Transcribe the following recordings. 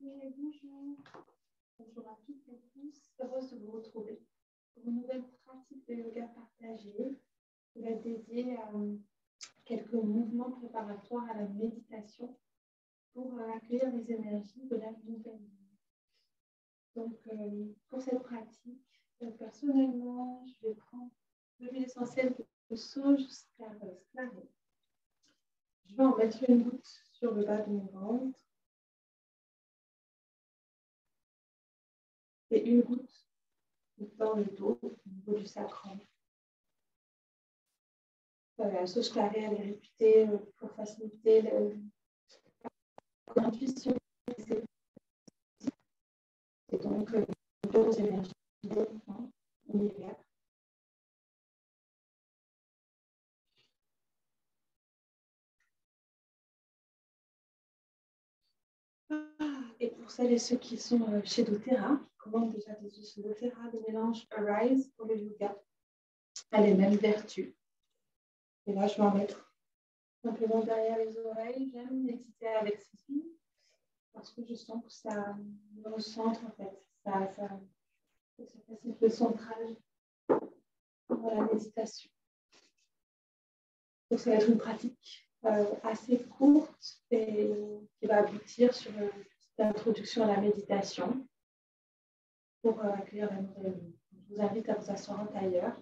Et bonjour. Bonjour à toutes et tous. Heureuse de vous retrouver pour une nouvelle pratique de yoga partagée qui va être dédiée à quelques mouvements préparatoires à la méditation pour accueillir les énergies de la nouvelle vie. Donc, pour cette pratique, personnellement, je vais prendre l'huile essentielle de sauge sclarée. Je vais en mettre une goutte sur le bas de mon ventre et une goutte dans le dos, au niveau du sacrum. La sauge clarée, elle est réputée pour faciliter l'intuition et donc aux énergies univers. Et pour celles et ceux qui sont chez doTERRA, qui commandent déjà des huiles chez doTERRA, le mélange Arise pour le yoga a les mêmes vertus. Et là, je vais en mettre simplement derrière les oreilles. J'aime méditer avec ceci parce que je sens que ça me recentre en fait. Ça facilite le centrage dans la méditation. Donc, ça va être une pratique assez courte et qui va aboutir sur une petite introduction à la méditation pour accueillir la nouvelle vie. Je vous invite à vous asseoir en tailleur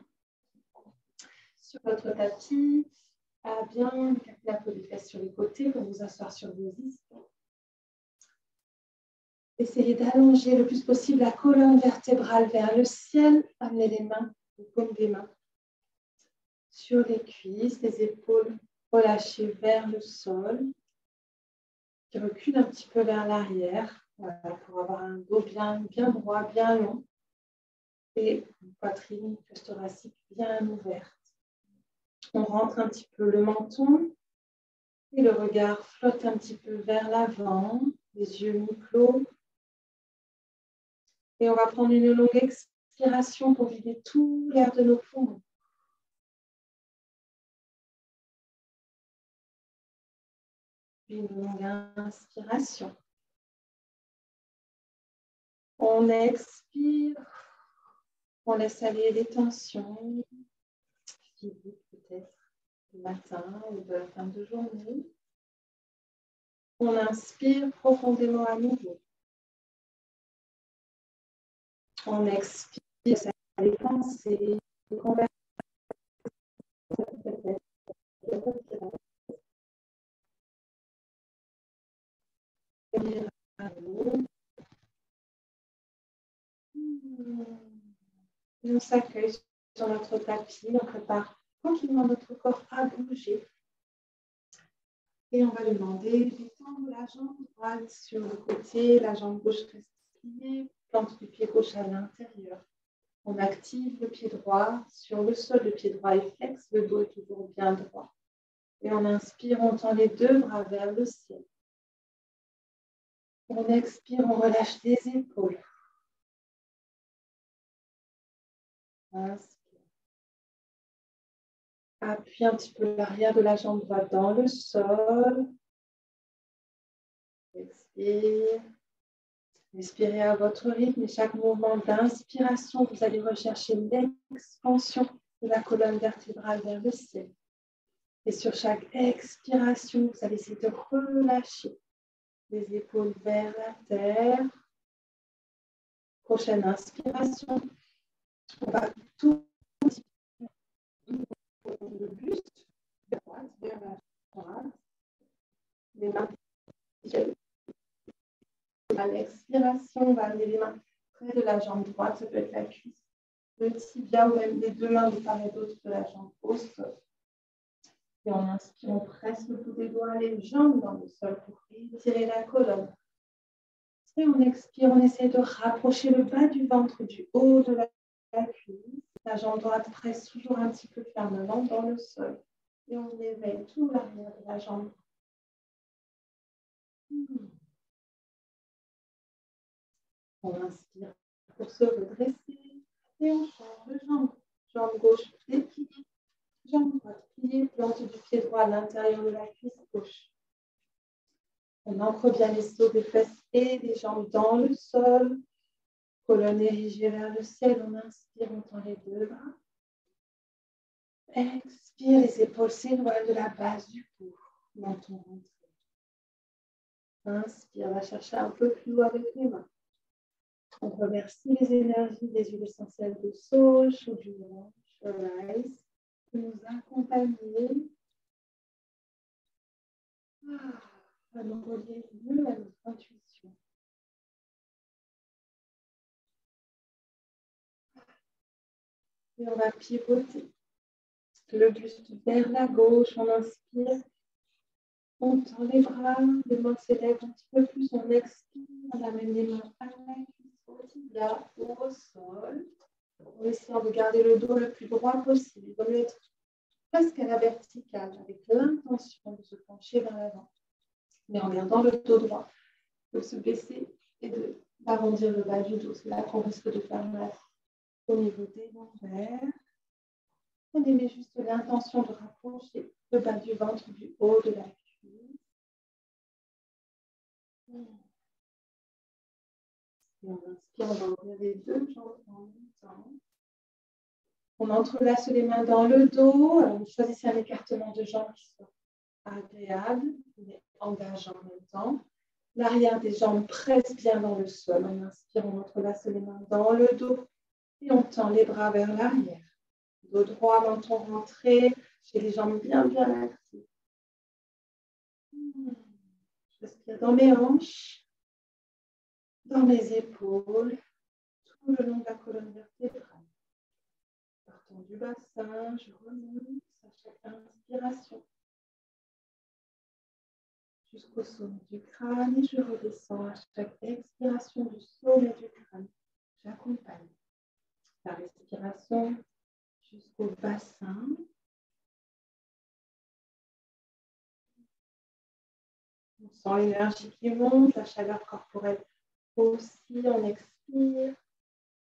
sur votre tapis, à bien capter la peau des fesses sur les côtés pour vous asseoir sur vos ischios. Essayez d'allonger le plus possible la colonne vertébrale vers le ciel. Amenez les mains, les paumes des mains sur les cuisses, les épaules relâchées vers le sol, qui recule un petit peu vers l'arrière, voilà, pour avoir un dos bien droit, bien long, et une poitrine, cage thoracique bien ouverte. On rentre un petit peu le menton, et le regard flotte un petit peu vers l'avant, les yeux mi-clos. Et on va prendre une longue expiration pour vider tout l'air de nos poumons. Une longue inspiration. On expire. On laisse aller les tensions physiques peut-être le matin ou de la fin de journée. On inspire profondément à nouveau. On expire les pensées, les conversations. Et on s'accueille sur notre tapis, on prépare tranquillement notre corps à bouger. Et on va lui demander d'étendre la jambe droite sur le côté, la jambe gauche reste pliée, plante du pied gauche à l'intérieur. On active le pied droit sur le sol, le pied droit est flex, le dos est toujours bien droit. Et on inspire, on tend les deux bras vers le ciel. On expire, on relâche les épaules. Inspire. Appuie un petit peu l'arrière de la jambe droite dans le sol. Expire. Respirez à votre rythme et chaque mouvement d'inspiration, vous allez rechercher l'expansion de la colonne vertébrale vers le ciel. Et sur chaque expiration, vous allez essayer de relâcher les épaules vers la terre. Prochaine inspiration, on va tout le buste, droite vers la droite. Les mains à l'expiration, on va amener les mains près de la jambe droite, ça peut être la cuisse, le tibia ou même les deux mains de part et d'autre de la jambe au sol. Et on inspire, on presse le bout des doigts, les jambes dans le sol pour étirer la colonne. Et on expire, on essaie de rapprocher le bas du ventre du haut de la cuisse. La jambe droite presse toujours un petit peu fermement dans le sol. Et on éveille tout l'arrière de la jambe. On inspire pour se redresser. Et on change de jambe. Jambe gauche dépliée. Jambe droite pliée. Plante du pied droit à l'intérieur de la cuisse gauche. On ancre bien les os des fesses et des jambes dans le sol. Colonne érigée vers le ciel. On inspire, on tend les deux bras. Expire, les épaules s'éloignent de la base du cou. Menton rentré. Inspire, on va chercher un peu plus haut avec les mains. On remercie les énergies des huiles essentielles de sauge ou du rice de nous accompagner à nous relier mieux à notre intuition. Et on va pivoter le buste vers la gauche. On inspire, on tend les bras, les mains s'élèvent un petit peu plus. On expire, on amène les mains à la cuisse, au tibia ou au sol. En essayant de garder le dos le plus droit possible, de mettre presque à la verticale avec l'intention de se pencher vers l'avant, mais en gardant le dos droit, de se baisser et d'arrondir le bas du dos. C'est là qu'on risque de faire mal au niveau des lombaires. On met juste l'intention de rapprocher le bas du ventre du haut de la cuisse. Et on inspire, on va ouvrir les deux jambes en même temps. On entrelace les mains dans le dos. Alors, choisissez un écartement de jambes qui soit agréable, mais engageant en même temps. L'arrière des jambes presse bien dans le sol. On inspire, on entrelace les mains dans le dos et on tend les bras vers l'arrière. Dos droit, menton rentré, j'ai les jambes bien actives. Je respire dans mes hanches, dans mes épaules, tout le long de la colonne vertébrale. Partant du bassin, je remonte à chaque inspiration jusqu'au sommet du crâne et je redescends à chaque expiration du sommet du crâne. J'accompagne la respiration jusqu'au bassin. On sent l'énergie qui monte, la chaleur corporelle aussi. On expire.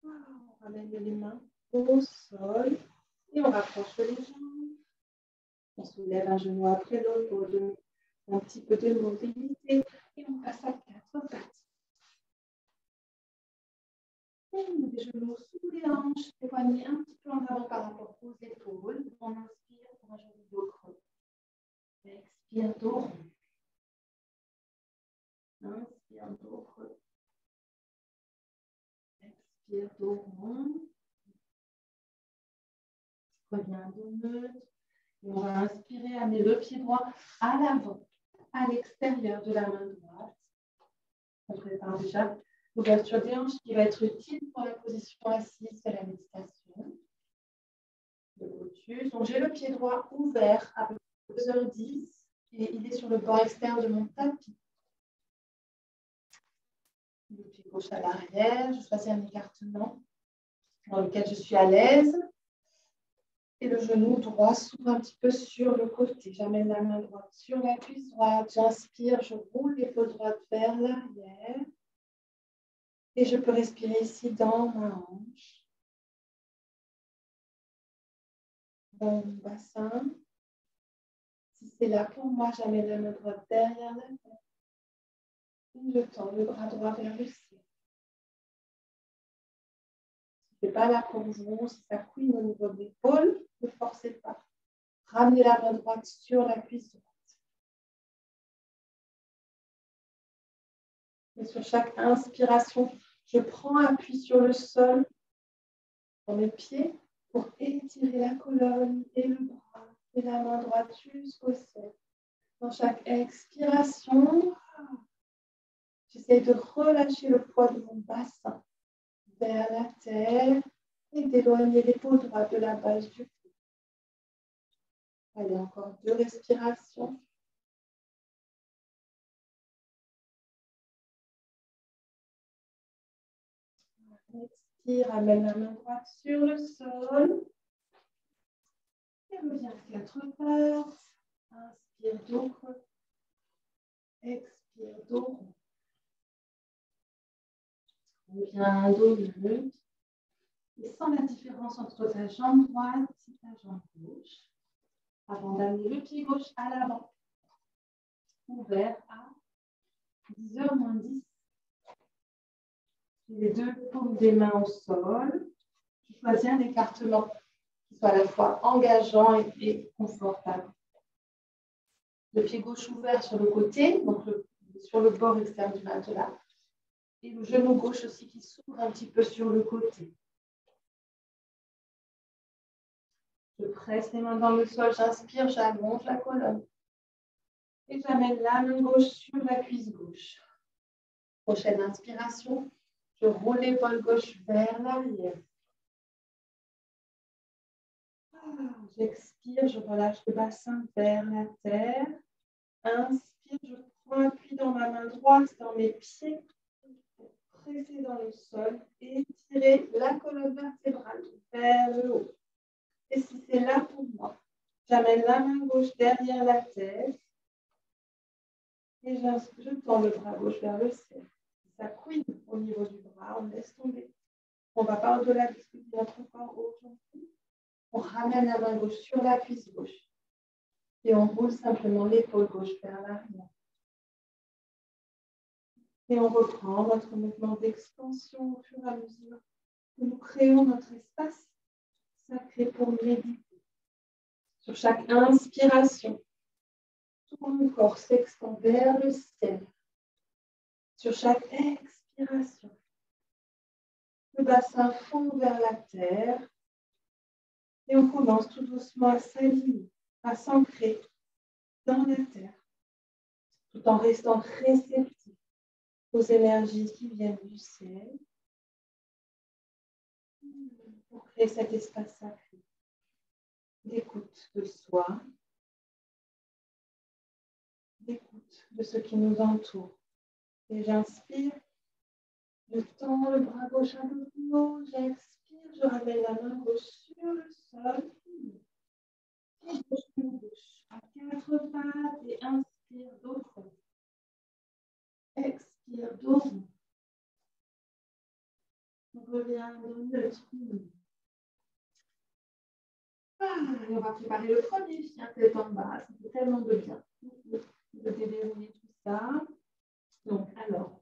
On ramène les mains au sol et on rapproche les jambes. On soulève un genou après l'autre pour donner un petit peu de mobilité et on passe à quatre pattes. Les genoux sous les hanches, les poignets un petit peu en avant par rapport aux épaules. On inspire pour un joli dos creux. Expire, dos rond. Inspire, dos creux. Expire, dos rond. Reviens dos neutre. Et on va inspirer, amener le pied droit à l'avant, à l'extérieur de la main droite. On prépare déjà l'ouverture des hanches qui va être utile pour la position assise et la méditation. Le lotus. Donc j'ai le pied droit ouvert à peu près 2h10 et il est sur le bord externe de mon tapis. Le pied gauche à l'arrière. Je choisis un écartement dans lequel je suis à l'aise. Et le genou droit s'ouvre un petit peu sur le côté. J'amène la main droite sur la cuisse droite. J'inspire, je roule l'épaule droite vers l'arrière. Et je peux respirer ici dans ma hanche. Dans mon bassin. Si c'est là pour moi, j'amène la main droite derrière la tête. Et je tends le bras droit vers le ciel. Si ce n'est pas là pour vous, si ça couine au niveau de l'épaule, ne forcez pas. Ramenez la main droite sur la cuisse droite. Et sur chaque inspiration, je prends appui sur le sol, dans mes pieds, pour étirer la colonne et le bras et la main droite jusqu'au sol. Dans chaque expiration, j'essaie de relâcher le poids de mon bassin vers la terre et d'éloigner l'épaule droite de la base du cou. Allez, encore 2 respirations. Expire, amène la main droite sur le sol. Et reviens à 4 pattes. Inspire, dos creux. Expire, dos rond. Reviens, dos neutre. Et sens la différence entre ta jambe droite et ta jambe gauche. Avant d'amener le pied gauche à l'avant. Ouvert à 10h moins 10. Les deux paumes des mains au sol. Je choisis un écartement qui soit à la fois engageant et confortable. Le pied gauche ouvert sur le côté, donc sur le bord externe du matelas. Et le genou gauche aussi qui s'ouvre un petit peu sur le côté. Je presse les mains dans le sol, j'inspire, j'allonge la colonne. Et j'amène la main gauche sur la cuisse gauche. Prochaine inspiration, je roule l'épaule gauche vers l'arrière. J'expire, je relâche le bassin vers la terre. Inspire, je prends appui dans ma main droite, dans mes pieds. Presser dans le sol et tirer la colonne vertébrale vers le haut. Et si c'est là pour moi, j'amène la main gauche derrière la tête et je tends le bras gauche vers le ciel. Ça couine au niveau du bras, on laisse tomber. On ne va pas au-delà de ce que notre corps aujourd'hui. On ramène la main gauche sur la cuisse gauche et on roule simplement l'épaule gauche vers l'arrière. Et on reprend notre mouvement d'expansion au fur et à mesure que nous créons notre espace sacré pour méditer. Sur chaque inspiration, tout mon corps s'expand vers le ciel. Sur chaque expiration, le bassin fond vers la terre et on commence tout doucement à s'aligner, à s'ancrer dans la terre, tout en restant réceptif aux énergies qui viennent du ciel pour créer cet espace sacré d'écoute de soi, d'écoute de ce qui nous entoure. Et j'inspire, je tends le bras gauche un peu plus haut, j'expire, je ramène la main gauche sur le sol. Et je bouge à 4 pattes et inspire dos rond. Expire dos rond. On revient au neutre. Et on va préparer le premier chien tête en bas. Ça fait tellement de bien de déverrouiller tout ça. Donc, alors,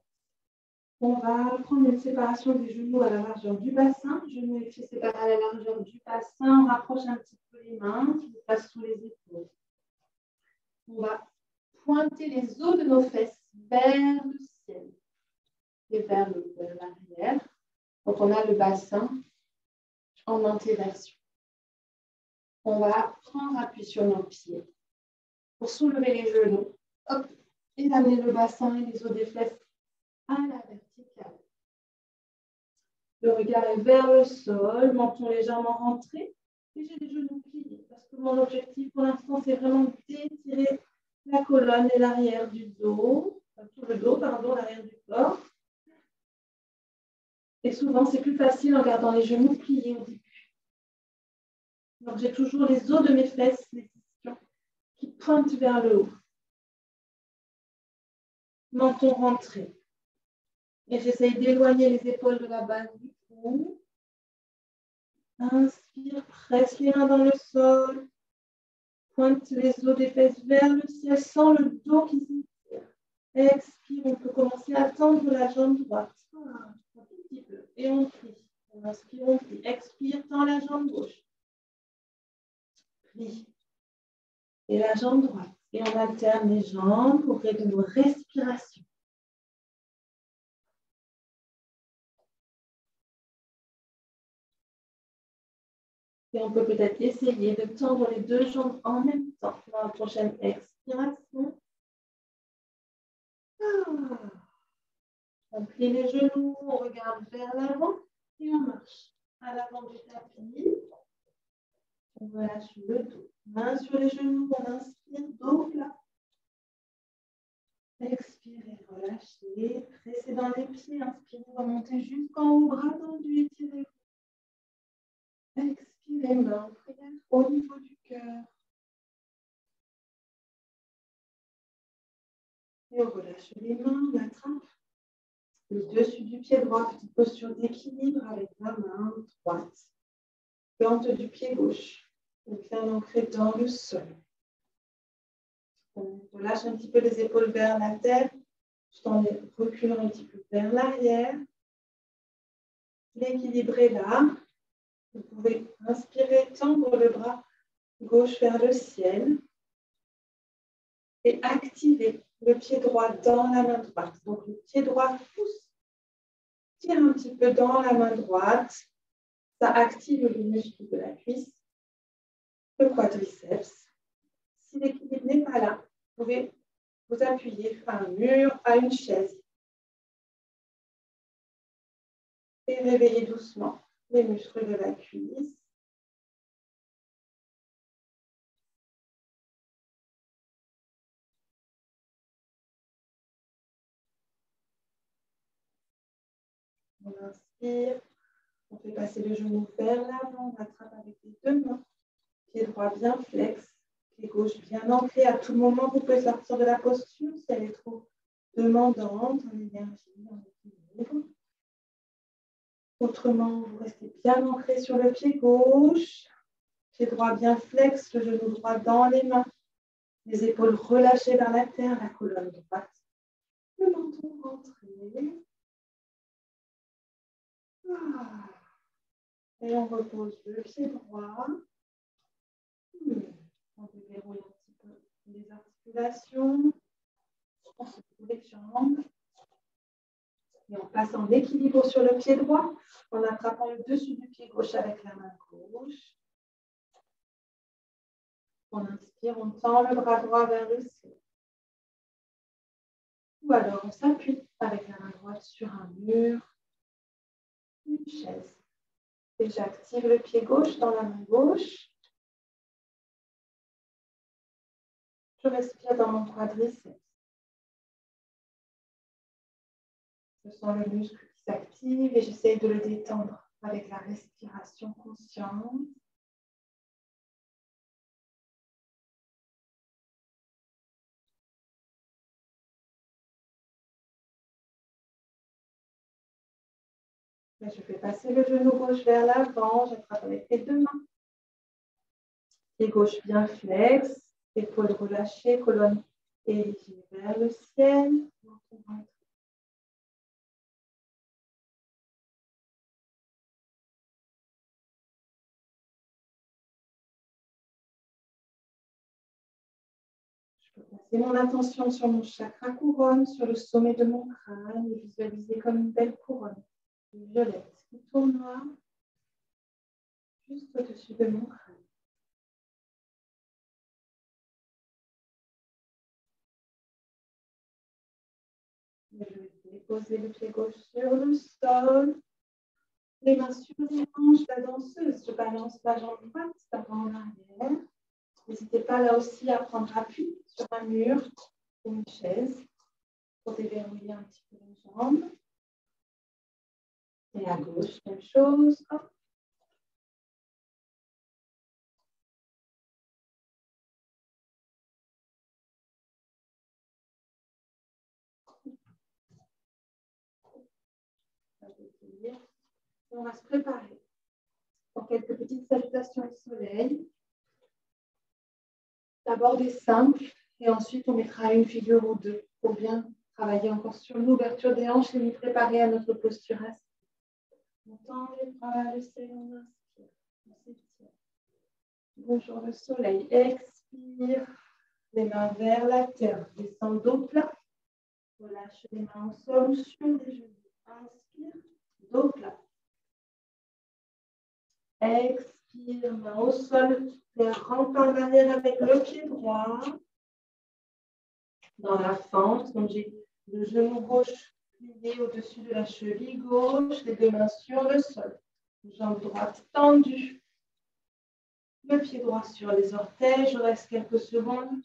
on va prendre une séparation des genoux à la largeur du bassin. Genoux et pieds séparés à la largeur du bassin. On rapproche un petit peu les mains qui passent sous les épaules. On va pointer les os de nos fesses vers le ciel et vers l'arrière. Donc, on a le bassin en antéversion. On va prendre appui sur nos pieds pour soulever les genoux. Hop, et amener le bassin et les os des fesses à la verticale. Le regard est vers le sol, menton légèrement rentré. Et j'ai les genoux pliés parce que mon objectif pour l'instant, c'est vraiment d'étirer la colonne et l'arrière du dos, tout le dos, pardon, l'arrière du corps. Et souvent, c'est plus facile en gardant les genoux pliés au début. Donc, j'ai toujours les os de mes fesses, les ischions, qui pointent vers le haut. Menton rentré. Et j'essaye d'éloigner les épaules de la base du cou. Inspire, presse les mains dans le sol. Pointe les os des fesses vers le ciel sans le dos qui s'étire. Expire, on peut commencer à tendre la jambe droite. Un tout petit peu. Et on plie. On inspire, on plie. Expire, tend la jambe gauche. Plie. Et la jambe droite. Et on alterne les jambes pour créer de nos respirations. Et on peut peut-être essayer de tendre les deux jambes en même temps dans la prochaine expiration. On plie les genoux, on regarde vers l'avant et on marche à l'avant du tapis. On relâche le dos. Main sur les genoux, on inspire, dos plat. Expirez, relâchez, pressez dans les pieds, inspirez, remontez jusqu'en haut, bras tendus, étirez. Expirez, main en prière au niveau du cœur. Et on relâche les mains, on attrape le dessus du pied droit, petite posture d'équilibre avec la main droite. Plante du pied gauche, bien ancré dans le sol. On relâche un petit peu les épaules vers la tête. Tout en reculant un petit peu vers l'arrière. L'équilibre est là. Vous pouvez inspirer, tendre le bras gauche vers le ciel et activer le pied droit dans la main droite. Donc, le pied droit pousse, tire un petit peu dans la main droite. Ça active le muscle de la cuisse, le quadriceps. Si l'équilibre n'est pas là, vous pouvez vous appuyer à un mur, à une chaise. Et réveiller doucement les muscles de la cuisse. On inspire, on fait passer le genou vers l'avant, on attrape avec les deux mains. Pied droit bien flex, pied gauche bien ancré. À tout moment, vous pouvez sortir de la posture si elle est trop demandante en énergie, en équilibre. Autrement, vous restez bien ancré sur le pied gauche. Pied droit bien flex, le genou droit dans les mains. Les épaules relâchées vers la terre, la colonne droite. Le menton rentré. Ah. Et on repose le pied droit. On déverrouille un petit peu les articulations. On se fout les jambes. Et on passe en équilibre sur le pied droit en attrapant le dessus du pied gauche avec la main gauche. On inspire, on tend le bras droit vers le ciel. Ou alors on s'appuie avec la main droite sur un mur, une chaise. Et j'active le pied gauche dans la main gauche. Je respire dans mon quadriceps. Je sens le muscle qui s'active et j'essaie de le détendre avec la respiration consciente. Et je fais passer le genou gauche vers l'avant, j'attrape avec les deux mains. Pied gauche bien flex, épaules relâchées, colonne érigée vers le ciel. Je peux placer mon attention sur mon chakra couronne, sur le sommet de mon crâne et visualiser comme une belle couronne violette qui tourne juste au-dessus de mon crâne. Et je vais déposer le pied gauche sur le sol. Les mains sur les hanches, la danseuse. Je balance la jambe droite d'avant en arrière. N'hésitez pas là aussi à prendre appui sur un mur ou une chaise pour déverrouiller un petit peu les jambes. Et à gauche, même chose. Hop. On va se préparer pour quelques petites salutations au soleil. D'abord des simples et ensuite on mettra une figure ou deux pour bien travailler encore sur l'ouverture des hanches et nous préparer à notre posture assise. On tend les bras, le ciel, on inspire, on s'étire. Bonjour le soleil, expire, les mains vers la terre, descend dos plat, relâche les mains au sol ou sur les genoux, inspire, dos plat. Expire, main au sol, rampe en arrière avec le pied droit. Dans la fente, donc j'ai le genou gauche plié au-dessus de la cheville gauche, les deux mains sur le sol. Jambe droite tendue. Le pied droit sur les orteils, je reste quelques secondes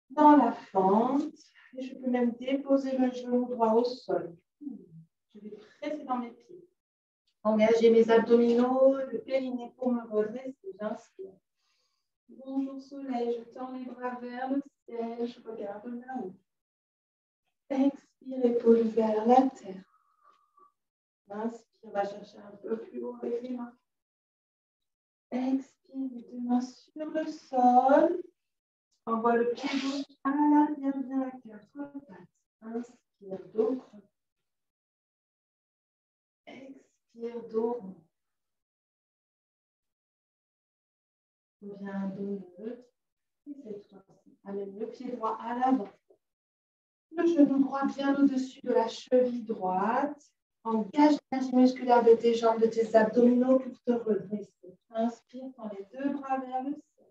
dans la fente. Et je peux même déposer le genou droit au sol. Je vais presser dans mes pieds. Engager mes abdominaux, le périnée pour me redresser. J'inspire. Bonjour soleil, je tends les bras vers le ciel, je regarde là-haut. Expire, épaules vers la terre. Inspire, va chercher un peu plus haut avec les mains. Expire, les deux mains sur le sol. Envoie le pied gauche à l'arrière, bien à quatre pattes. Inspire, dos creux. Expire, dos rond. Reviens, dos neutre. Et cette fois-ci, amène le pied droit à l'avant. Le genou droit bien au-dessus de la cheville droite. Engage l'énergie musculaire de tes jambes, de tes abdominaux pour te redresser. Inspire, tends les deux bras vers le ciel.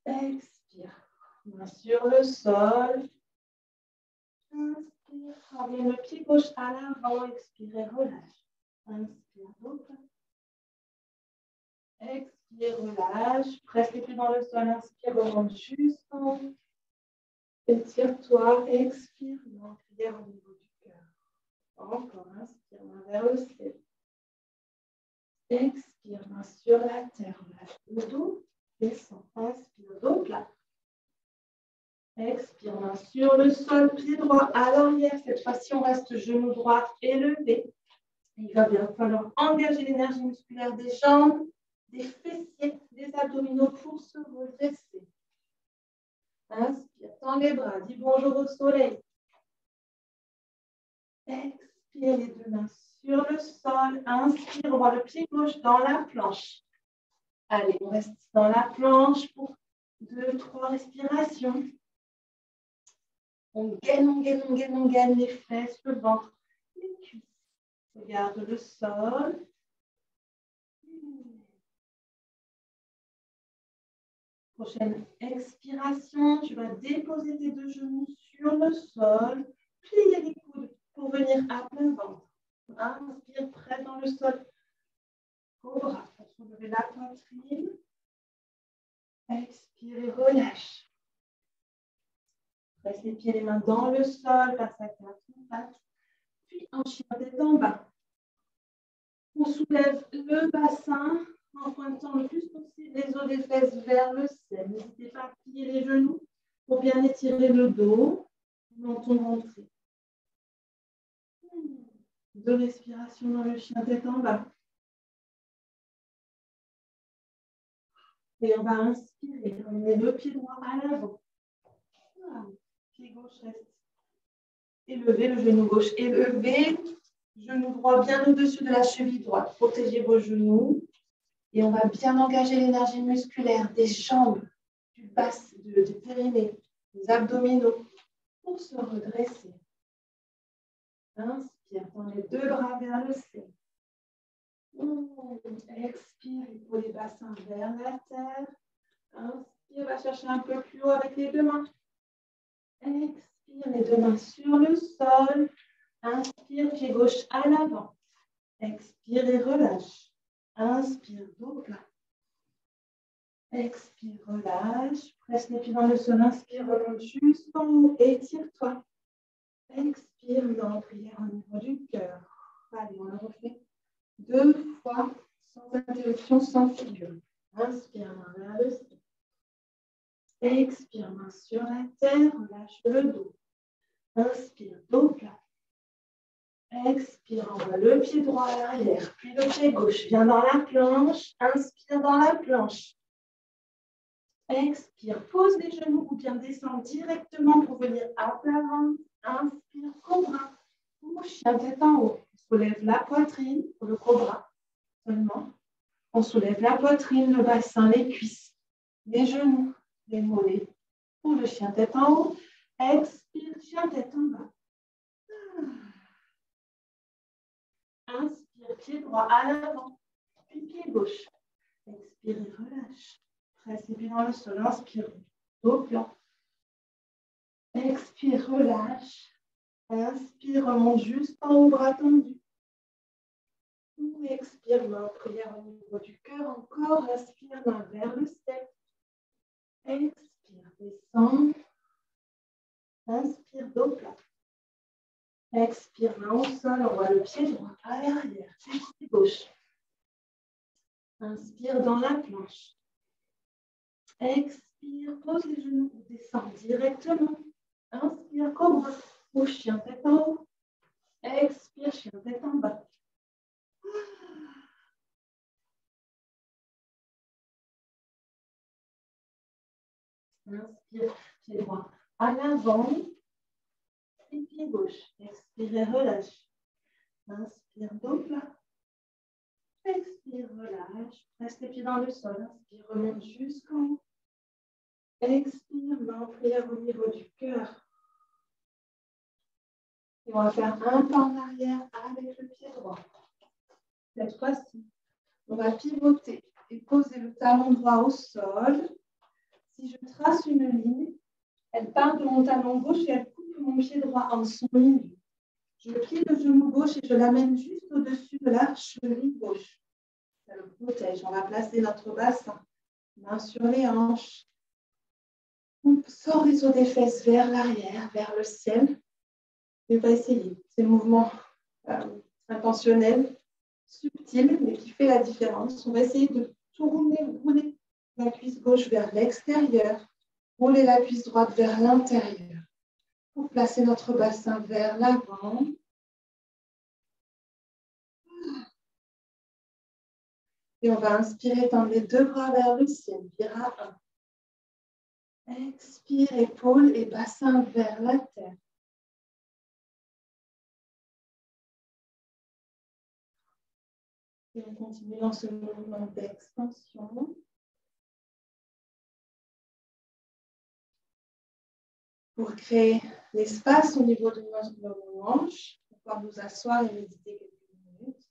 Expire. Main sur le sol. Inspire. Ramène le pied gauche à l'avant. Expire et relâche. Inspire. Expire, relâche. Presse les pieds dans le sol. Inspire, remonte juste en haut. Étire-toi. Expire. Prière au niveau du cœur. Encore. Inspire, main vers le ciel. Expire, main sur la terre. Relâche le dos. Descends. Inspire, dos plat. Expire, main sur le sol, pied droit à l'arrière. Cette fois-ci, on reste genou droit élevé. Il va bien falloir engager l'énergie musculaire des jambes, des fessiers, des abdominaux pour se redresser. Inspire, tends les bras, dis bonjour au soleil. Expire, les deux mains sur le sol. Inspire, on voit le pied gauche dans la planche. Allez, on reste dans la planche pour 2-3 respirations. On gaine les fesses, le ventre, les cuisses. Regarde le sol. Prochaine expiration, tu vas déposer tes deux genoux sur le sol. Plier les coudes pour venir à plein ventre. Inspire, près dans le sol. Cobra, pour soulever la poitrine. Expire et relâche. Presse les pieds et les mains dans le sol, passe à quatre pattes. Puis en chien tête en bas. On soulève le bassin en pointant le plus possible les os des fesses vers le ciel. N'hésitez pas à plier les genoux pour bien étirer le dos, menton rentré. 2 respirations dans le chien tête en bas. Et on va inspirer. On met le pied droit à l'avant. Pied gauche reste élevé, le genou gauche élevé. Genou droit bien au-dessus de la cheville droite. Protégez vos genoux. Et on va bien engager l'énergie musculaire des jambes, du bas, du périnée, des abdominaux pour se redresser. Inspire, tends les deux bras vers le ciel. Expire, épaule et bassin vers la terre. Inspire, va chercher un peu plus haut avec les deux mains. Expire, les deux mains sur le sol. Inspire, pied gauche à l'avant. Expire et relâche. Inspire, dos plat. Expire, relâche. Presse les pieds dans le sol. Inspire, remonte juste en haut. Étire-toi. Expire, non, prière au niveau du cœur. Allez, on le refait 2 fois, sans interruption, sans figure. Inspire, main vers le ciel. Expire, main sur la terre. Relâche le dos. Inspire, dos plat. Expire, envoie le pied droit à l'arrière, puis le pied gauche. Viens dans la planche. Inspire dans la planche. Expire, pose les genoux ou bien descends directement pour venir à plat ventre. Inspire, cobra. Ou chien tête en haut. On soulève la poitrine pour le cobra seulement. On soulève la poitrine, le bassin, les cuisses, les genoux, les mollets. Pour le chien tête en haut. Expire, chien tête en bas. Inspire, pied droit à l'avant, puis pied gauche. Expire et relâche. Presse les pieds dans le sol. Inspire, dos plat. Expire, relâche. Inspire, remonte juste en haut, bras tendus. Expire, main en prière au niveau du cœur. Encore, inspire, main vers le ciel. Expire, descend. Inspire, dos plat. Expire, main au sol. On voit le pied droit à l'arrière, puis pied gauche. Inspire dans la planche. Expire, pose les genoux ou descends directement. Inspire, cobra ou chien tête en haut. Expire, chien tête en bas. Inspire, pied droit À l'avant, et pied gauche. Expirez, relâche. Inspire, dos plat. Expire, relâche. Presse les pieds dans le sol. Inspire, remonte jusqu'en haut. Expire, main en prière au niveau du cœur. Et on va faire un pas en arrière avec le pied droit. Cette fois-ci, on va pivoter et poser le talon droit au sol. Si je trace une ligne, elle part de mon talon gauche et elle coupe mon pied droit en son milieu. Je plie le genou gauche et je l'amène juste au-dessus de la cheville gauche. Ça le protège. On va placer notre bassin, main sur les hanches. On sort les os des fesses vers l'arrière, vers le ciel. Et on va essayer ces mouvements intentionnels, subtils, mais qui fait la différence. On va essayer de tourner, rouler la cuisse gauche vers l'extérieur, rouler la cuisse droite vers l'intérieur. Pour placer notre bassin vers l'avant. Et on va inspirer, tendre les deux bras vers le ciel. Vira 1. Expire, épaules et bassin vers la terre. Et on continue dans ce mouvement d'expansion. Pour créer l'espace au niveau de nos hanches, pour pouvoir nous asseoir et méditer quelques minutes.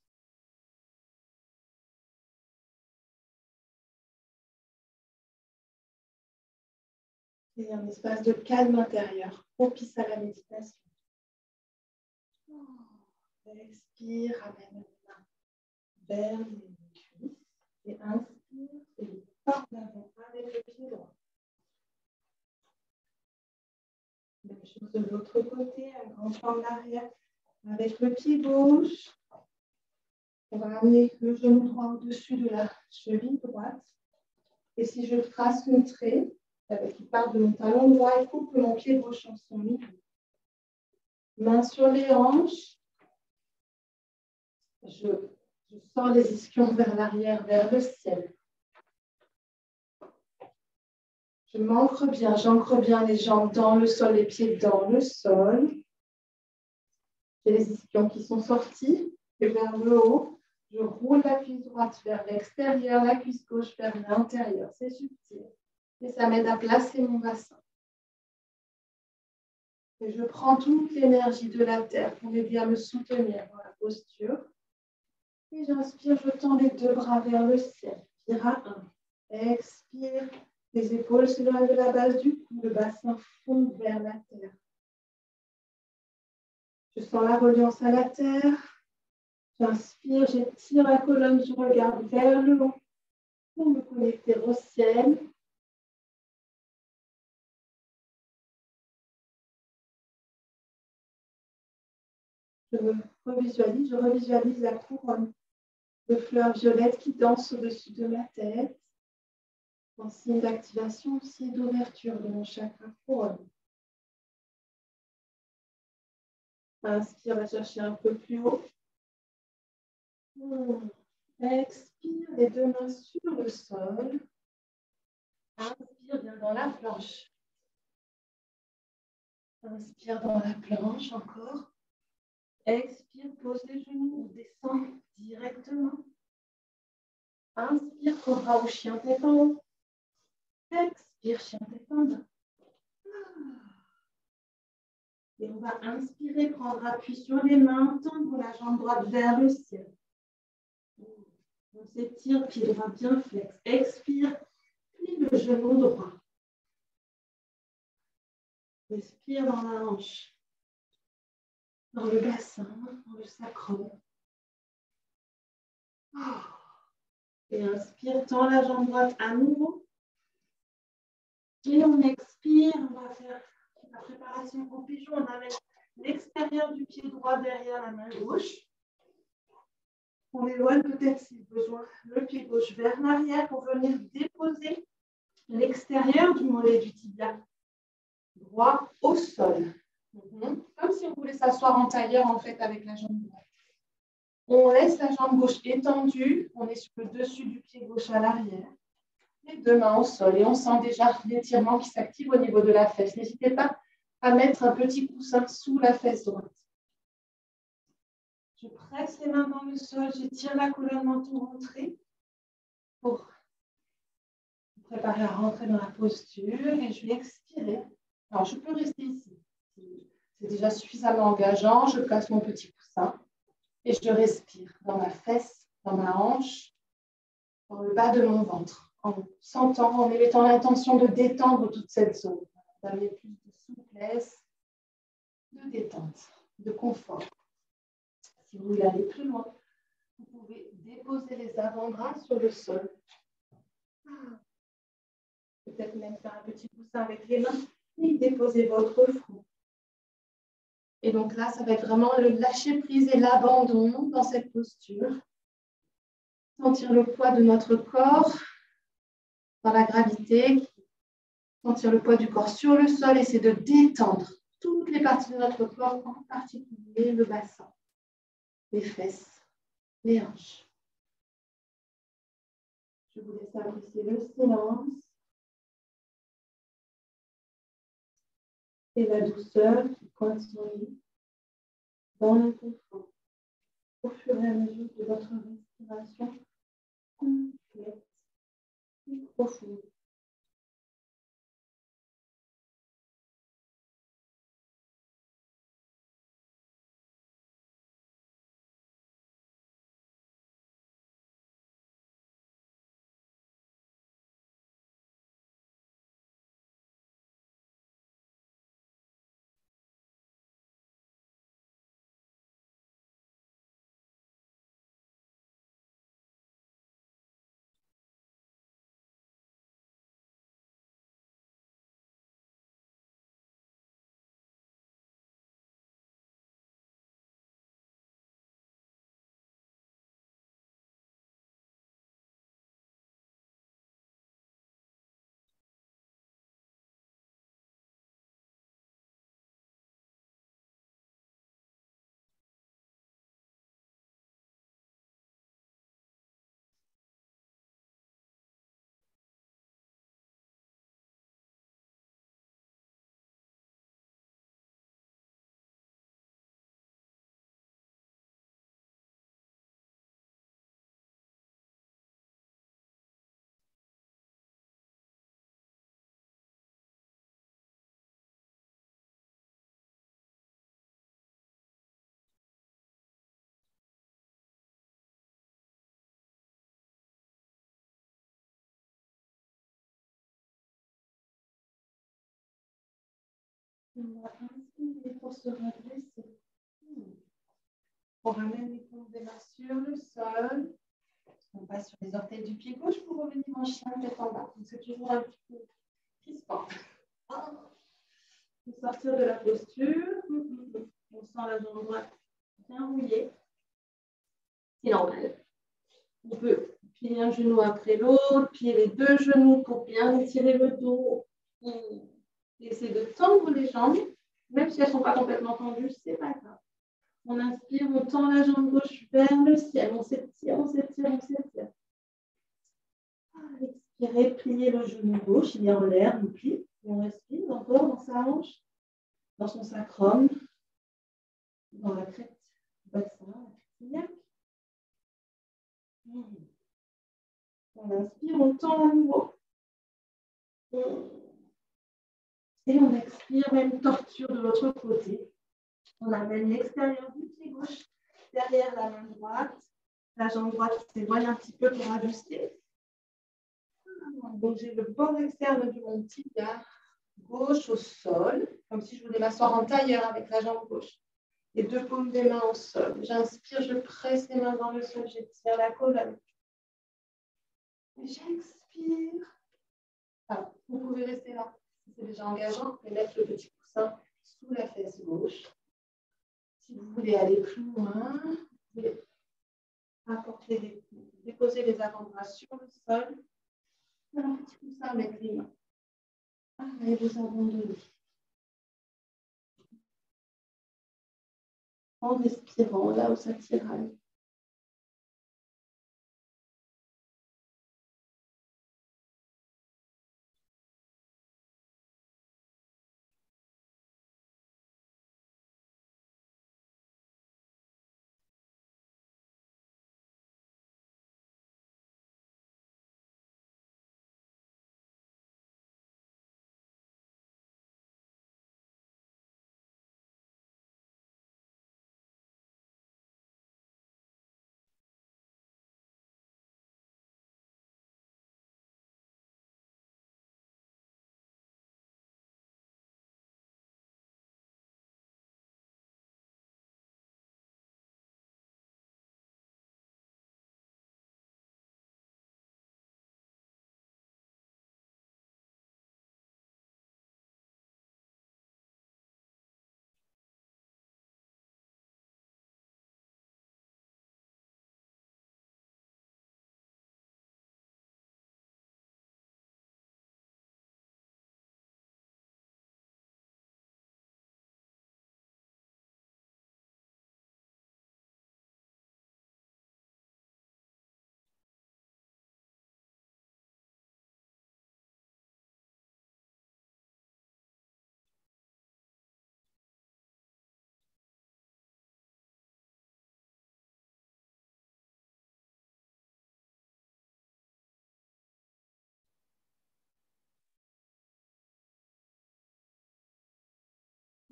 Et un espace de calme intérieur, propice à la méditation. Expire, ramène les mains vers les cuisses. Et inspire, et porte d'avant avec le pied droit. Même chose de l'autre côté, un grand pas en arrière avec le pied gauche. On va amener le genou droit au-dessus de la cheville droite. Et si je trace un trait qui part de mon talon droit et coupe mon pied gauche en son milieu. Main sur les hanches. Je sors les ischions vers l'arrière, vers le ciel. Je m'ancre bien, j'ancre bien les jambes dans le sol, les pieds dans le sol. J'ai les ischions qui sont sortis et vers le haut. Je roule la cuisse droite vers l'extérieur, la cuisse gauche vers l'intérieur. C'est subtil. Et ça m'aide à placer mon bassin. Et je prends toute l'énergie de la terre pour m'aider à me soutenir dans la posture. Et j'inspire, je tends les deux bras vers le ciel. Vira 1. Expire. Les épaules s'éloignent de la base du cou. Le bassin fond vers la terre. Je sens la reliance à la terre. J'inspire, j'étire la colonne, je regarde vers le haut pour me connecter au ciel. Je revisualise la couronne de fleurs violettes qui dansent au-dessus de ma tête, en signe d'activation aussi d'ouverture de mon chakra couronne. Inspire, va chercher un peu plus haut. Expire, les deux mains sur le sol. Inspire, bien dans la planche. Inspire dans la planche encore. Expire, pose les genoux, descend directement. Inspire, cobra ou chien tête en haut. Expire, chien tête en bas. Et on va inspirer, prendre appui sur les mains, tendre la jambe droite vers le ciel. On s'étire, pied droit bien flex. Expire, plie le genou droit. Respire dans la hanche, dans le bassin, dans le sacrum. Et inspire, tend la jambe droite à nouveau. Et on expire, on va faire la préparation au pigeon. On amène l'extérieur du pied droit derrière la main gauche. On éloigne peut-être si besoin le pied gauche vers l'arrière pour venir déposer l'extérieur du mollet du tibia droit au sol. Comme si on voulait s'asseoir en tailleur en fait avec la jambe droite. On laisse la jambe gauche étendue. On est sur le dessus du pied gauche à l'arrière. Les deux mains au sol et on sent déjà l'étirement qui s'active au niveau de la fesse. N'hésitez pas à mettre un petit coussin sous la fesse droite. Je presse les mains dans le sol, j'étire la colonne menton rentrée pour me préparer à rentrer dans la posture et je vais expirer. Alors, je peux rester ici. C'est déjà suffisamment engageant. Je place mon petit coussin et je respire dans ma fesse, dans ma hanche, dans le bas de mon ventre, en sentant, en émettant l'intention de détendre toute cette zone, d'amener plus de souplesse, de détente, de confort. Si vous voulez aller plus loin, vous pouvez déposer les avant-bras sur le sol. Peut-être même faire un petit coussin avec les mains et déposer votre front. Et donc là, ça va être vraiment le lâcher-prise et l'abandon dans cette posture. Sentir le poids de notre corps dans la gravité. Sentir le poids du corps sur le sol et c'est de détendre toutes les parties de notre corps, en particulier le bassin, les fesses, les hanches. Je vous laisse apprécier le silence et la douceur qui pointe son lit dans le confort au fur et à mesure de votre respiration complète et profonde. On va inspirer pour se redresser. On ramène les paumes des mains sur le sol. On passe sur les orteils du pied gauche pour revenir en chien tête en bas. C'est toujours un petit peu crispant. Pour sortir de la posture. On sent la jambe droite bien rouillée. C'est normal. On peut plier un genou après l'autre, plier les deux genoux pour bien étirer le dos. Essayer de tendre les jambes, même si elles ne sont pas complètement tendues, ce n'est pas grave. On inspire, on tend la jambe gauche vers le ciel. On s'étire, on s'étire, on s'étire. Expirez, pliez le genou gauche, il est en l'air, on plie. Et on respire encore dans sa hanche, dans son sacrum, dans la crête du bassin, la crête iliaque. On inspire, on tend à nouveau. Et on expire, même torture de l'autre côté. On amène l'extérieur du pied gauche derrière la main droite. La jambe droite qui s'éloigne un petit peu pour ajuster. Donc j'ai le bord externe de mon tibia gauche au sol, comme si je voulais m'asseoir en tailleur avec la jambe gauche. Les deux paumes des mains au sol. J'inspire, je presse les mains dans le sol, j'étire la colonne. J'expire. Alors, vous pouvez rester là. Si c'est déjà engageant, et mettre le petit coussin sous la fesse gauche. Si vous voulez aller plus loin, vous pouvez déposer les avant-bras sur le sol. Un petit coussin avec les mains. Et vous abandonnez. En respirant là où ça tiraille.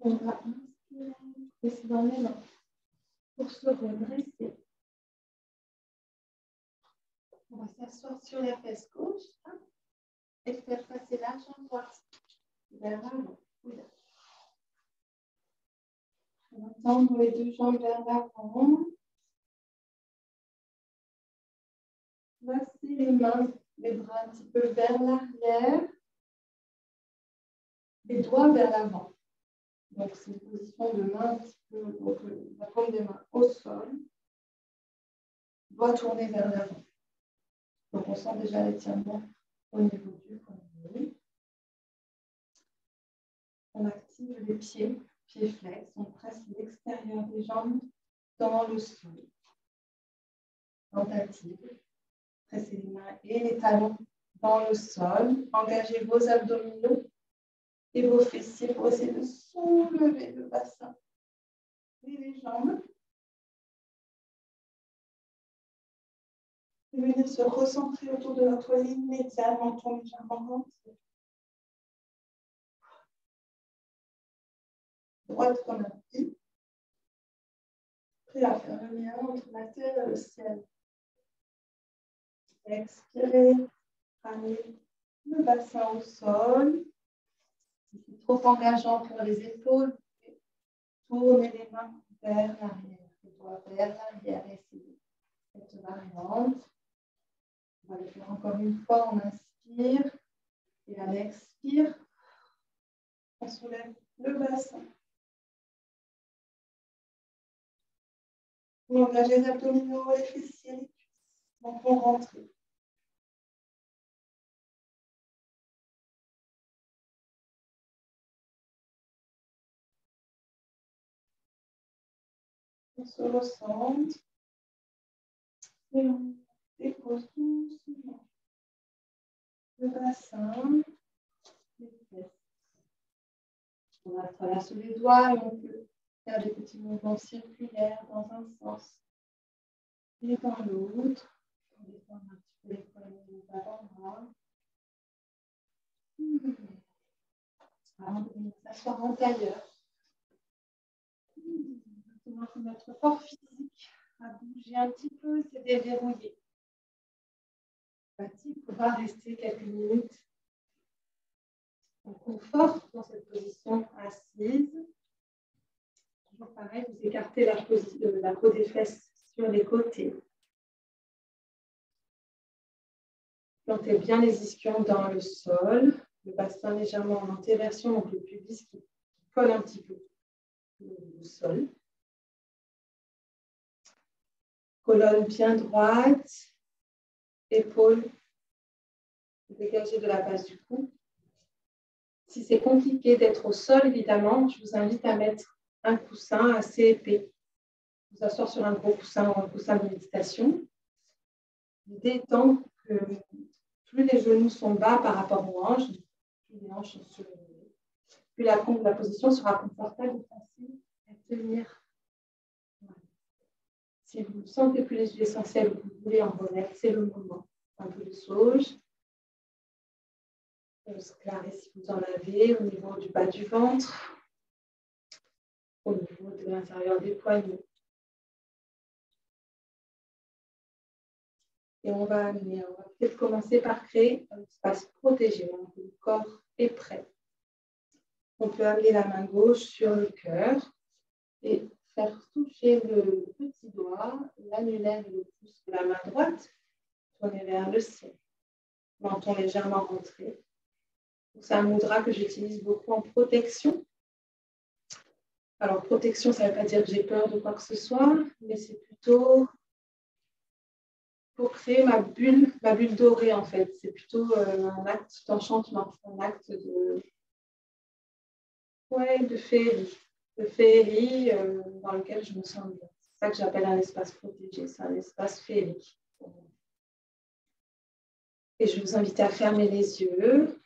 On va inspirer, laisser dans les mains pour se redresser. On va s'asseoir sur la fesse gauche et faire passer la jambe droite vers l'avant. On va tendre les deux jambes vers l'avant. Placer les mains, les bras un petit peu vers l'arrière. Les doigts vers l'avant. Donc, c'est une position de main un petit peu, donc la paume des mains au sol. Doigt tourné vers l'avant. Donc, on sent déjà l'étirement au niveau du poignet. On active les pieds flex. On presse l'extérieur des jambes dans le sol. Tentative. Pressez les mains et les talons dans le sol. Engagez vos abdominaux et vos fessiers pour essayer de soulever le bassin et les jambes. Et venir se recentrer autour de notre ligne médiane, menton légèrement rentré. Droite comme un pied. Prêt à faire le lien entre la terre et le ciel. Expirez, ramenez le bassin au sol. Si c'est trop engageant pour les épaules, tournez les mains vers l'arrière, les doigts vers l'arrière. Essayez cette variante. On va le faire encore une fois. On inspire et on expire. On soulève le bassin. On engage les abdominaux, les fessiers, les cuisses. Donc on rentre. On se recentre. Et on dépose doucement le bassin, les fesses. On va traverser les doigts et on peut faire des petits mouvements circulaires dans un sens et dans l'autre. On détend un petit peu les poignets des avant-bras. Avant de venir s'asseoir en tailleur. Maintenant que notre corps physique a bougé un petit peu, c'est déverrouillé. On va rester quelques minutes en confort dans cette position assise. Toujours pareil, vous écartez la peau des fesses sur les côtés. Plantez bien les ischions dans le sol, le bassin légèrement en antéversion, donc le pubis qui colle un petit peu au sol. Colonne bien droite, épaules dégagées de la base du cou. Si c'est compliqué d'être au sol, évidemment, je vous invite à mettre un coussin assez épais. Vous asseoir sur un gros coussin ou un coussin de méditation. L'idée étant que plus les genoux sont bas par rapport aux hanches, plus les hanches sont surélevées, plus la position sera confortable et facile à tenir. Si vous ne sentez plus les huiles essentielles, vous voulez en remettre, c'est le moment. Un peu de sauge. On se clarifie si vous en avez au niveau du bas du ventre, au niveau de l'intérieur des poignets. Et on va peut-être commencer par créer un espace protégé. Donc, le corps est prêt. On peut amener la main gauche sur le cœur et faire toucher le petit doigt, l'annulaire et le pouce de la main droite, tourner vers le ciel. Menton légèrement rentré. C'est un mudra que j'utilise beaucoup en protection. Alors, protection, ça ne veut pas dire que j'ai peur de quoi que ce soit, mais c'est plutôt pour créer ma bulle dorée, en fait. C'est plutôt un acte d'enchantement, un acte de féerie dans lequel je me sens bien. C'est ça que j'appelle un espace protégé, c'est un espace féerique. Et je vous invite à fermer les yeux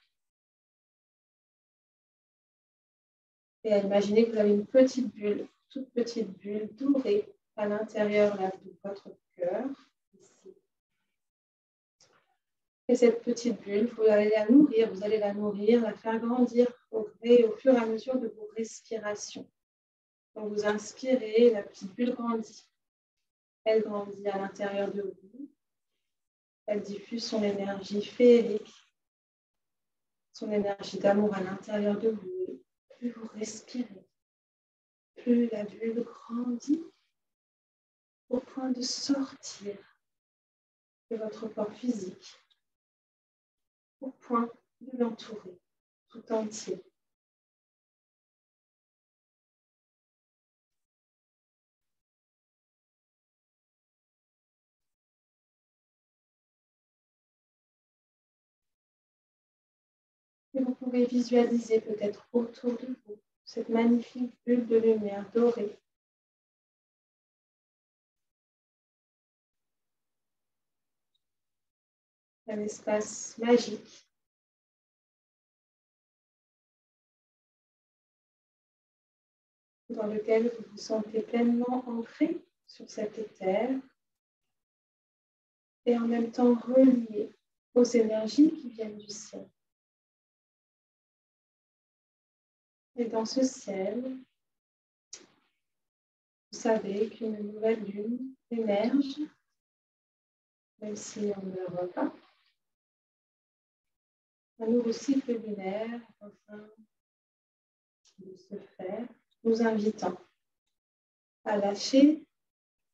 et à imaginer que vous avez une petite bulle, toute petite bulle dorée à l'intérieur de votre cœur. Ici. Et cette petite bulle, vous allez la nourrir, la faire grandir au fur et à mesure de vos respirations. Donc, vous inspirez, la petite bulle grandit. Elle grandit à l'intérieur de vous. Elle diffuse son énergie féerique, son énergie d'amour à l'intérieur de vous. Plus vous respirez, plus la bulle grandit au point de sortir de votre corps physique, au point de l'entourer tout entier. Et vous pouvez visualiser peut-être autour de vous cette magnifique bulle de lumière dorée. Un espace magique dans lequel vous vous sentez pleinement ancré sur cette terre et en même temps relié aux énergies qui viennent du ciel. Et dans ce ciel, vous savez qu'une nouvelle lune émerge, même si on ne le voit pas. Un nouveau cycle lunaire est en train de se faire, nous invitant à lâcher,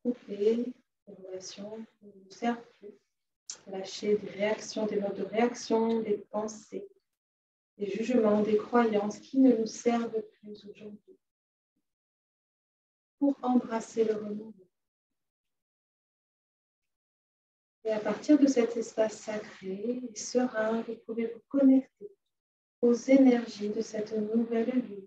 couper les relations qui ne nous servent plus, lâcher des réactions, des modes de réaction, des pensées, des jugements, des croyances qui ne nous servent plus aujourd'hui, pour embrasser le renouveau. Et à partir de cet espace sacré et serein, vous pouvez vous connecter aux énergies de cette nouvelle lune.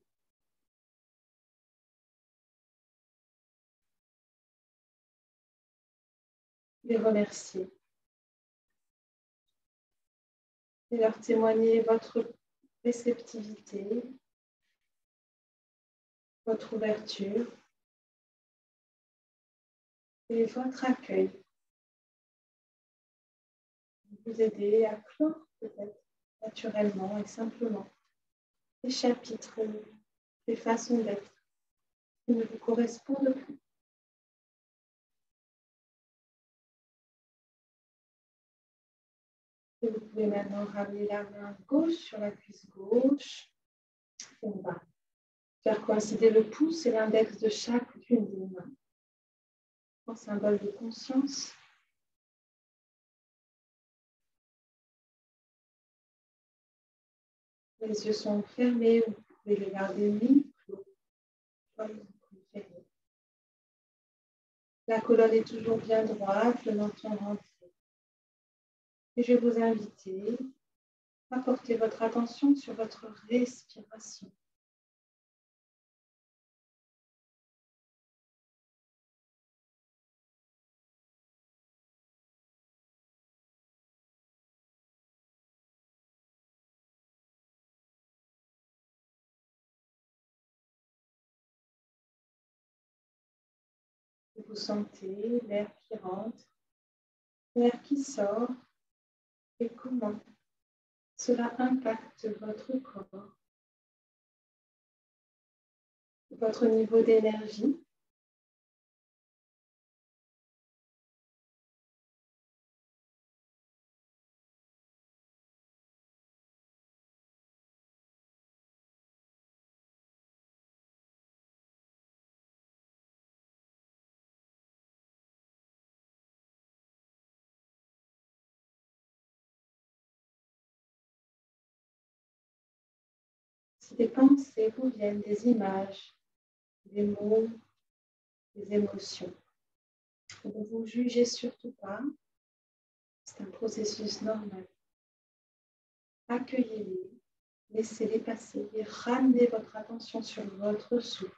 Les remercier et leur témoigner votre réceptivité, votre ouverture et votre accueil. Vous aider à clore peut-être naturellement et simplement des chapitres, des façons d'être qui ne vous correspondent plus. Et vous pouvez maintenant ramener la main gauche sur la cuisse gauche. On va faire coïncider le pouce et l'index de chacune des mains en symbole de conscience. Les yeux sont fermés, vous pouvez les garder mi-clos, comme vous préférez. La colonne est toujours bien droite, le menton rentré. Et je vais vous inviter à porter votre attention sur votre respiration. Vous sentez l'air qui rentre, l'air qui sort et comment cela impacte votre corps, votre niveau d'énergie. Si des pensées vous viennent, des images, des mots, des émotions, ne vous jugez surtout pas, c'est un processus normal. Accueillez-les, laissez-les passer et ramenez votre attention sur votre souffle.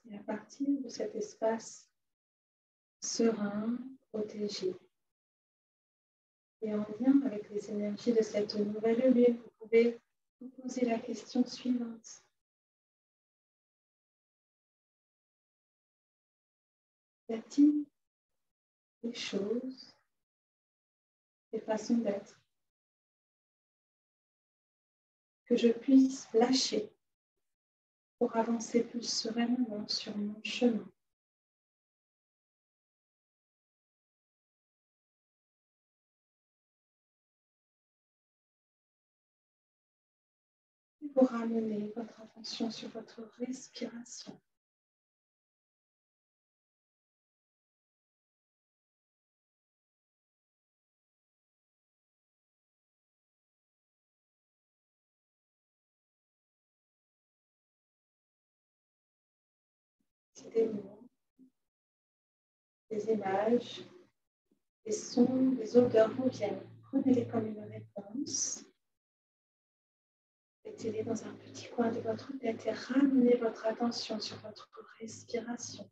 Et à partir de cet espace serein, protégé, et en lien avec les énergies de cette nouvelle lune, vous pouvez vous poser la question suivante. Y a-t-il des choses, des façons d'être que je puisse lâcher pour avancer plus sereinement sur mon chemin? Et vous ramenez votre attention sur votre respiration. Si des mots, des images, des sons, des odeurs vous viennent, prenez-les comme une réponse. Mettez-les dans un petit coin de votre tête et ramenez votre attention sur votre respiration.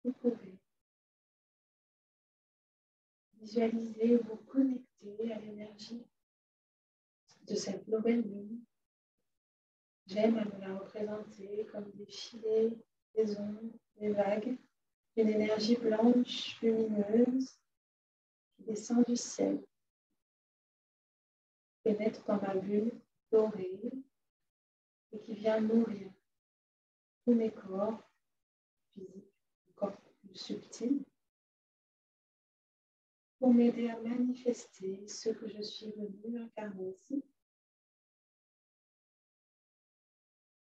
Vous pouvez visualiser ou vous connecter à l'énergie de cette nouvelle lune. J'aime à me la représenter comme des filets, des ondes, des vagues, une énergie blanche, lumineuse, qui descend du ciel, pénètre dans ma bulle dorée et qui vient nourrir tous mes corps physiques, corps plus subtils, pour m'aider à manifester ce que je suis venue incarner ici.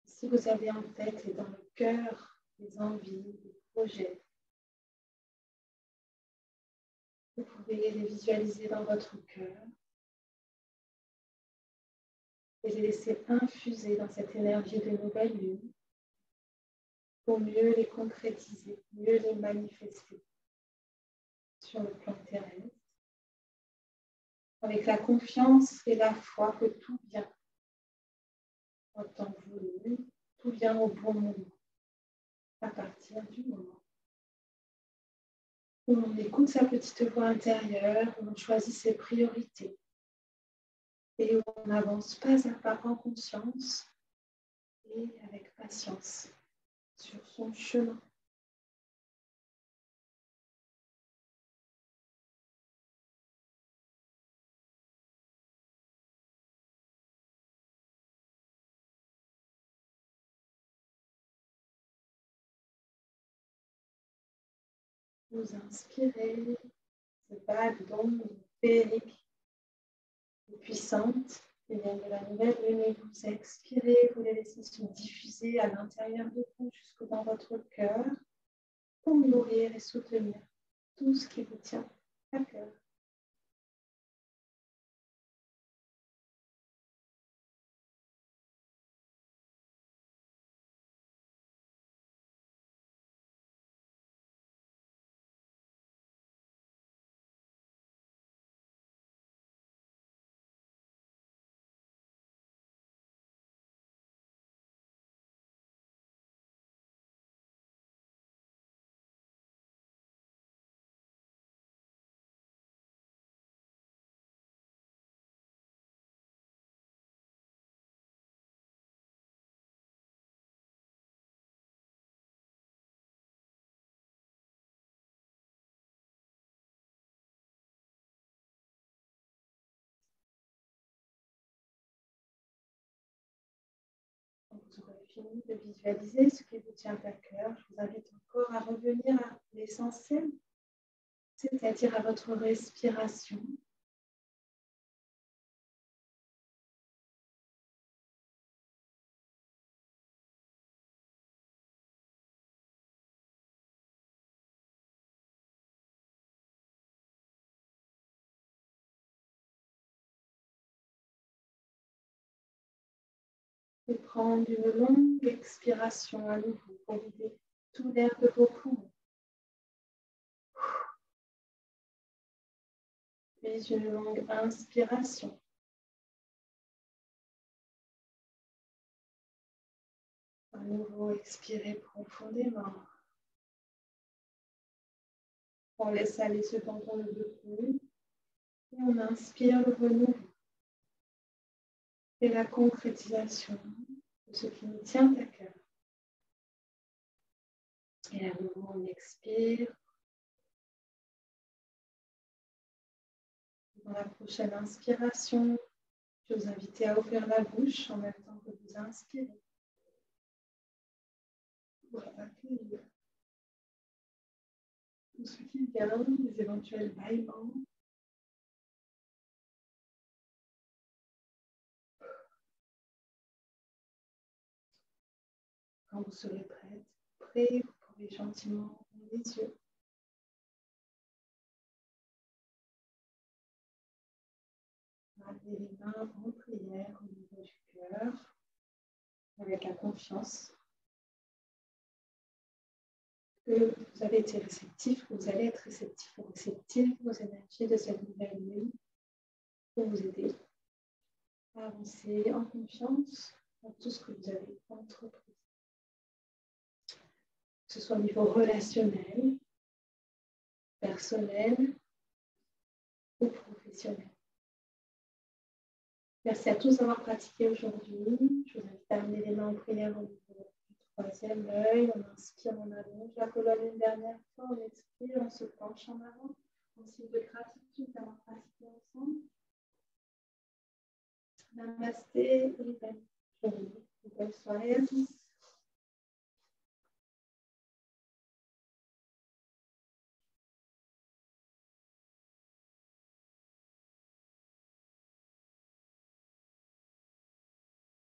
Si vous avez en tête et dans le cœur des envies, des projets, vous pouvez les visualiser dans votre cœur et les laisser infuser dans cette énergie de nouvelle lune pour mieux les concrétiser, mieux les manifester sur le plan terrestre, avec la confiance et la foi que tout vient en temps voulu, tout vient au bon moment, à partir du moment où on écoute sa petite voix intérieure, où on choisit ses priorités et où on avance pas à pas en conscience et avec patience sur son chemin. Vous inspirez ces vagues d'ondes féeriques et puissantes qui viennent de la nouvelle lune et vous expirez, vous les laissez se diffuser à l'intérieur de vous jusque dans votre cœur pour nourrir et soutenir tout ce qui vous tient à cœur. fini de visualiser ce qui vous tient à cœur, je vous invite encore à revenir à l'essentiel, c'est-à-dire à votre respiration. Et prendre une longue expiration à nouveau pour vider tout l'air de vos poumons. Puis une longue inspiration. À nouveau, expirez profondément. On laisse aller ce dont on ne veut plus. Et on inspire le renouveau. Et la concrétisation de ce qui nous tient à cœur. Et à nouveau, on expire. Dans la prochaine inspiration, je vous invite à ouvrir la bouche en même temps que vous inspirez. Pour accueillir tout ce qui vient, les éventuels bâillements. Quand vous serez prêt, vous pourrez gentiment ouvrir les yeux. Ramenez les mains en prière au niveau du cœur, avec la confiance que vous avez été réceptif, que vous allez être réceptif ou réceptif aux énergies de cette nouvelle lune pour vous aider à avancer en confiance dans tout ce que vous avez entrepris. Que ce soit au niveau relationnel, personnel ou professionnel. Merci à tous d'avoir pratiqué aujourd'hui. Je vous invite à amener les mains en prière au niveau du troisième œil. On inspire, on allonge la colonne une dernière fois. On expire, on se penche en avant. En signe de gratitude d'avoir pratiqué ensemble. Namasté, et belle soirée à tous.